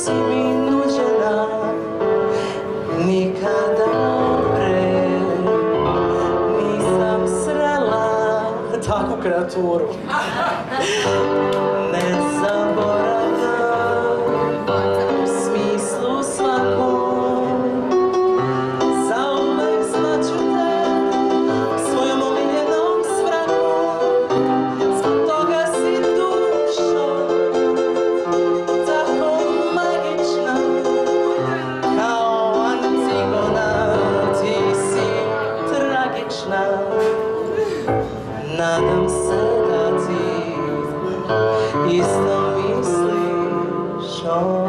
si mi nuđena nikada pre nisam srela takvu kreaturu. Ne zaboravljam u smislu svakom, zauvek zvaću te svojom omiljenom svrakom. Zbog toga si dušo tako magična, kao Antigona ti si tragična. Nadam se da ti isto misliš o